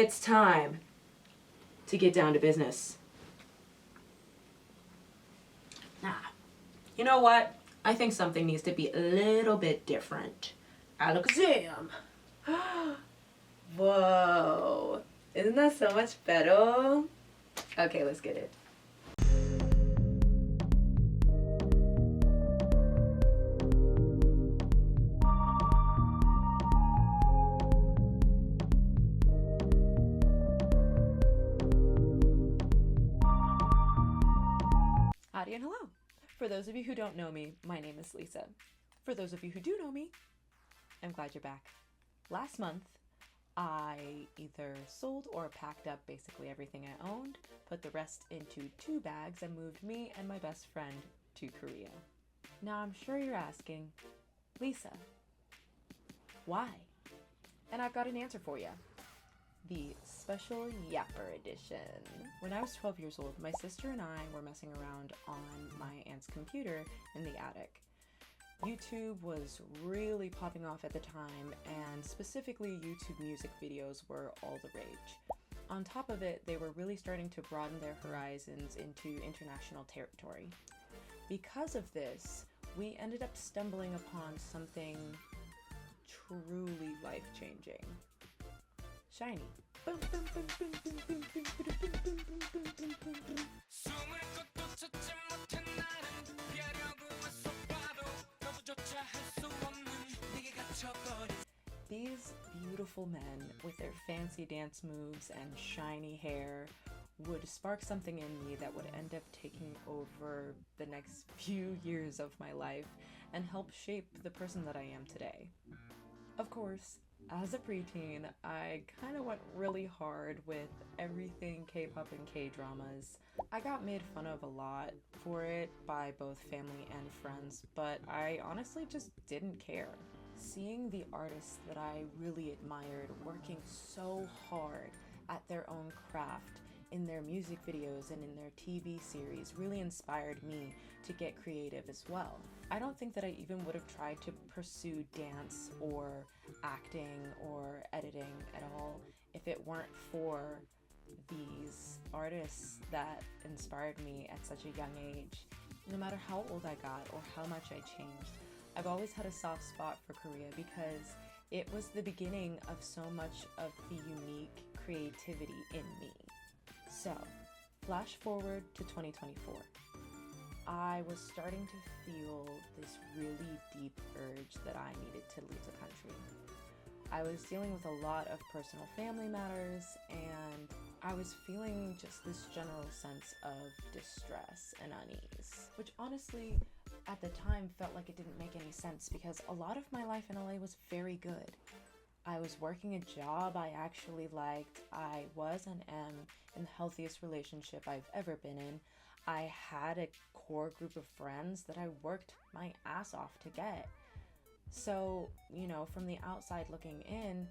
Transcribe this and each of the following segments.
It's time to get down to business. You know what? I think something needs to be a little bit different. Alakazam! Whoa. Isn't that so much better? Okay, let's get it. Howdy and hello. For those of you who don't know me, my name is Lisa. For those of you who do know me, I'm glad you're back. Last month, I either sold or packed up basically everything I owned, put the rest into 2 bags, and moved me and my best friend to Korea. Now I'm sure you're asking, Lisa, why? And I've got an answer for you. The special Yapper edition. When I was 12 years old, my sister and I were messing around on my aunt's computer in the attic. YouTube was really popping off at the time, and specifically YouTube music videos were all the rage. On top of it, they were really starting to broaden their horizons into international territory. Because of this, we ended up stumbling upon something truly life-changing. Shiny. These beautiful men with their fancy dance moves and shiny hair would spark something in me that would end up taking over the next few years of my life and help shape the person that I am today. Of course, as a preteen, I kind of went really hard with everything K-pop and K-dramas. I got made fun of a lot for it by both family and friends, but I honestly just didn't care. Seeing the artists that I really admired working so hard at their own craft in their music videos and in their TV series really inspired me to get creative as well. I don't think that I even would have tried to pursue dance or acting or editing at all if it weren't for these artists that inspired me at such a young age. No matter how old I got or how much I changed, I've always had a soft spot for Korea because it was the beginning of so much of the unique creativity in me. So, flash forward to 2024. I was starting to feel this really deep urge that I needed to leave the country. I was dealing with a lot of personal family matters, and I was feeling just this general sense of distress and unease, which honestly, at the time, felt like it didn't make any sense because a lot of my life in LA was very good. I was working a job I actually liked. I was and am in the healthiest relationship I've ever been in. I had a core group of friends that I worked my ass off to get. So, from the outside looking in,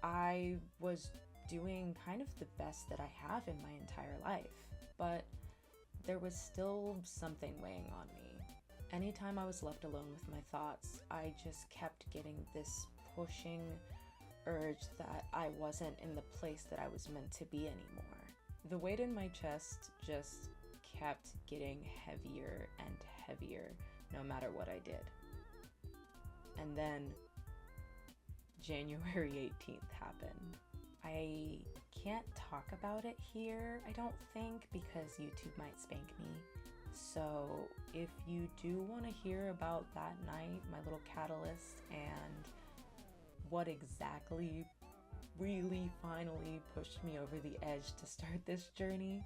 I was doing kind of the best that I have in my entire life. But there was still something weighing on me. Anytime I was left alone with my thoughts, I just kept getting this pushing urge that I wasn't in the place that I was meant to be anymore. The weight in my chest just kept getting heavier and heavier no matter what I did. And then January 18th happened. I can't talk about it here, I don't think, because YouTube might spank me. So if you do want to hear about that night, my little catalyst, and what exactly really finally pushed me over the edge to start this journey,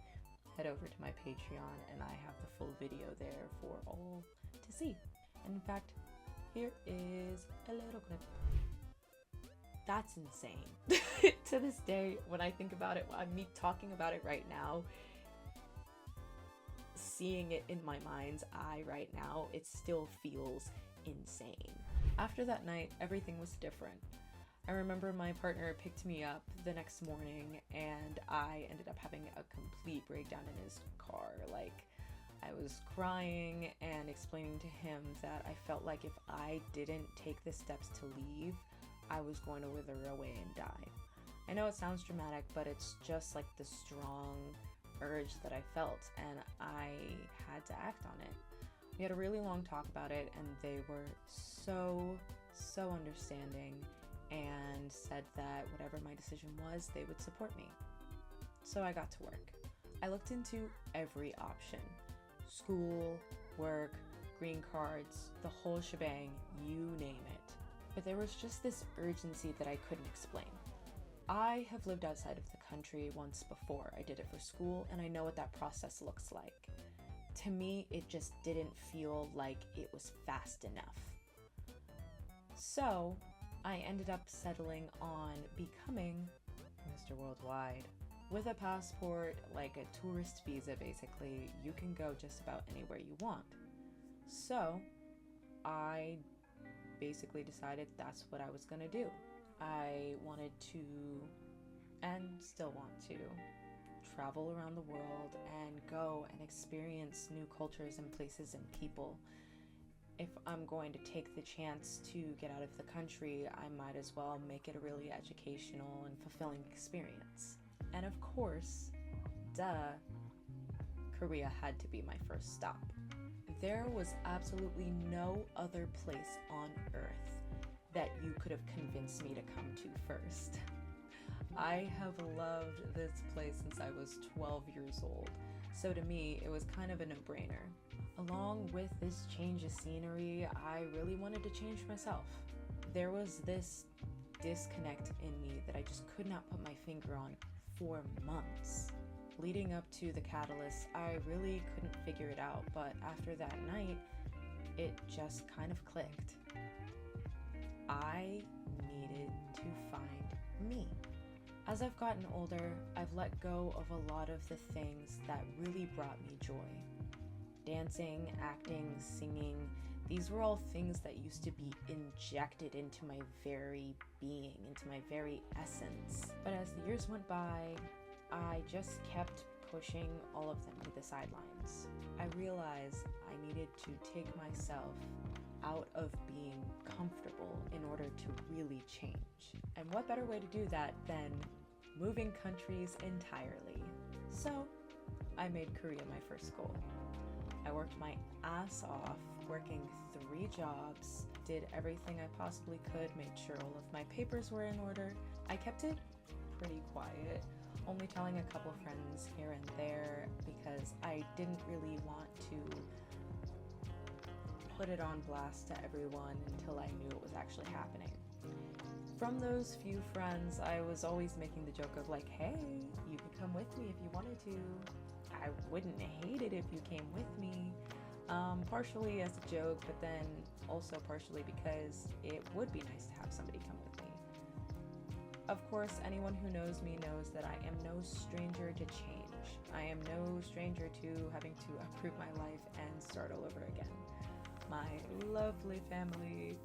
head over to my Patreon and I have the full video there for all to see. And in fact, here is a little clip. That's insane. To this day, when I think about it, me talking about it right now, seeing it in my mind's eye right now, it still feels insane. After that night, everything was different. I remember my partner picked me up the next morning and I ended up having a complete breakdown in his car. I was crying and explaining to him that I felt like if I didn't take the steps to leave, I was going to wither away and die. I know it sounds dramatic, but it's just like the strong urge that I felt, and I had to act on it. We had a really long talk about it, and they were so understanding and said that whatever my decision was, they would support me. So I got to work. I looked into every option: school, work, green cards, the whole shebang, you name it. But there was just this urgency that I couldn't explain. I have lived outside of the country once before. I did it for school, and I know what that process looks like. To me, it just didn't feel like it was fast enough. So I ended up settling on becoming Mr. Worldwide. With a passport, like a tourist visa basically, you can go just about anywhere you want. So I basically decided that's what I was gonna do. I wanted to, and still want to, travel around the world and go and experience new cultures and places and people. If I'm going to take the chance to get out of the country, I might as well make it a really educational and fulfilling experience. And of course, Korea had to be my first stop. There was absolutely no other place on earth that you could have convinced me to come to first. I have loved this place since I was 12 years old, so to me, it was kind of a no-brainer. Along with this change of scenery, I really wanted to change myself. There was this disconnect in me that I just could not put my finger on for months. Leading up to the catalyst, I really couldn't figure it out, but after that night, it just kind of clicked. I needed to find me. As I've gotten older, I've let go of a lot of the things that really brought me joy. Dancing, acting, singing, these were all things that used to be injected into my very being, into my very essence. But as the years went by, I just kept pushing all of them to the sidelines. I realized I needed to take myself out of being comfortable in order to really change. And what better way to do that than moving countries entirely? So I made Korea my first goal. I worked my ass off, working 3 jobs, did everything I possibly could, made sure all of my papers were in order. I kept it pretty quiet, only telling a couple friends here and there because I didn't really want to put it on blast to everyone until I knew it was actually happening. From those few friends, I was always making the joke of like, hey, you could come with me if you wanted to. I wouldn't hate it if you came with me. Partially as a joke, but then also partially because it would be nice to have somebody come with me. Of course, anyone who knows me knows that I am no stranger to change. I am no stranger to having to uproot my life and start all over again. My lovely family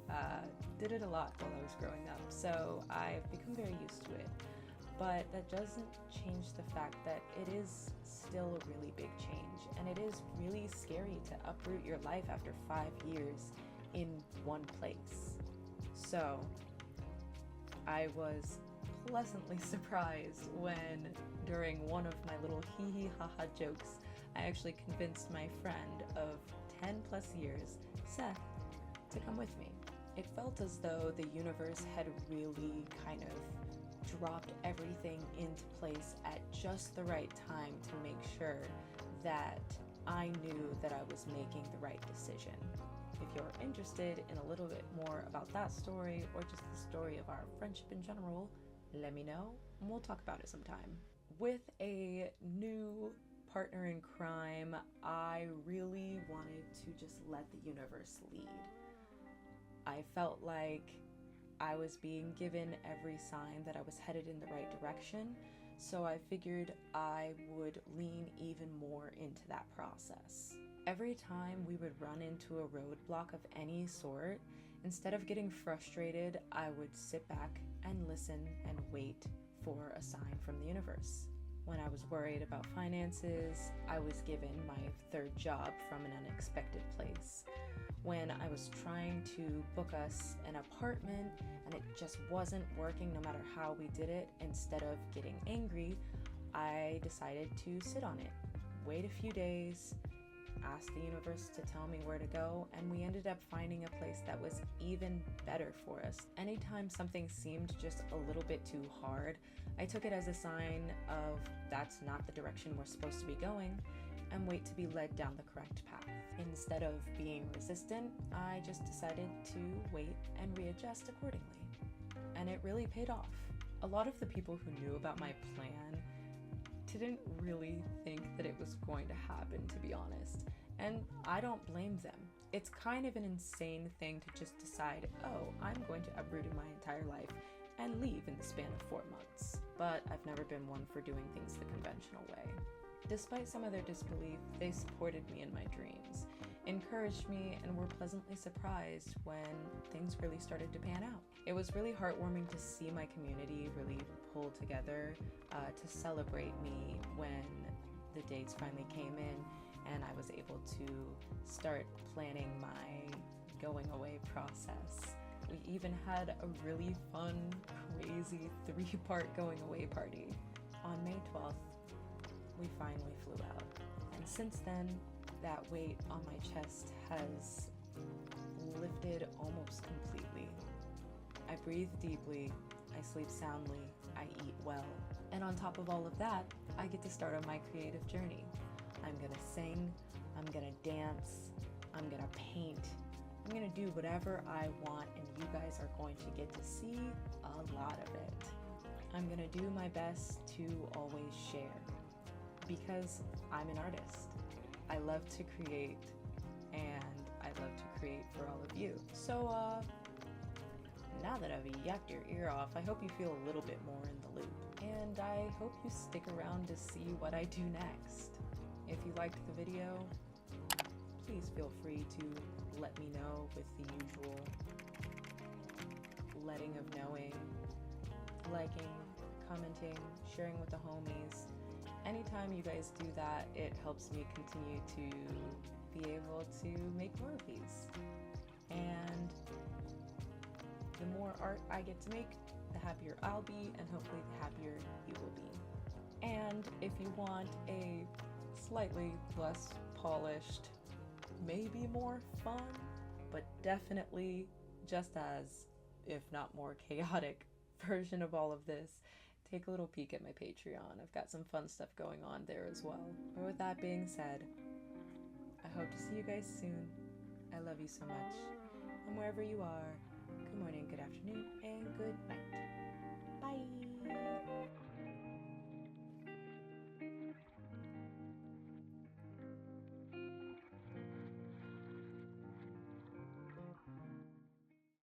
did it a lot while I was growing up, so I've become very used to it. But that doesn't change the fact that it is still a really big change, and it is really scary to uproot your life after 5 years in one place. So I was pleasantly surprised when, during one of my little hee ha ha jokes, I actually convinced my friend of 10 plus years, Seth, to come with me. It felt as though the universe had really kind of dropped everything into place at just the right time to make sure that I knew that I was making the right decision. If you're interested in a little bit more about that story or just the story of our friendship in general, let me know and we'll talk about it sometime. With a new partner in crime, I really wanted to just let the universe lead. I felt like I was being given every sign that I was headed in the right direction, so I figured I would lean even more into that process. Every time we would run into a roadblock of any sort, instead of getting frustrated, I would sit back and listen and wait for a sign from the universe. When I was worried about finances, I was given my third job from an unexpected place. When I was trying to book us an apartment and it just wasn't working no matter how we did it, instead of getting angry, I decided to sit on it, wait a few days, ask the universe to tell me where to go, and we ended up finding a place that was even better for us. Anytime something seemed just a little bit too hard, I took it as a sign of that's not the direction we're supposed to be going, and wait to be led down the correct path. Instead of being resistant, I just decided to wait and readjust accordingly. And it really paid off. A lot of the people who knew about my plan didn't really think that it was going to happen, to be honest. And I don't blame them. It's kind of an insane thing to just decide, oh, I'm going to uproot in my entire life and leave in the span of 4 months. But I've never been one for doing things the conventional way. Despite some of their disbelief, they supported me in my dreams, encouraged me, and were pleasantly surprised when things really started to pan out. It was really heartwarming to see my community really pull together to celebrate me when the dates finally came in and I was able to start planning my going away process. We even had a really fun, crazy 3-part going away party. On May 12th, we finally flew out. And since then, that weight on my chest has lifted almost completely. I breathe deeply, I sleep soundly, I eat well. And on top of all of that, I get to start on my creative journey. I'm gonna sing, I'm gonna dance, I'm gonna paint, I'm gonna do whatever I want, and you guys are going to get to see a lot of it. I'm gonna do my best to always share, because I'm an artist. I love to create, and I love to create for all of you. So, now that I've yacked your ear off, I hope you feel a little bit more in the loop. And I hope you stick around to see what I do next. If you liked the video, please feel free to let me know with the usual letting of knowing, liking, commenting, sharing with the homies. Anytime you guys do that, it helps me continue to be able to make more of these. And the more art I get to make, the happier I'll be, and hopefully the happier you will be. And if you want a slightly less polished, maybe more fun, but definitely just as, if not more chaotic version of all of this, take a little peek at my Patreon. I've got some fun stuff going on there as well. But with that being said, I hope to see you guys soon. I love you so much. And wherever you are, good morning, good afternoon, and good night. Bye!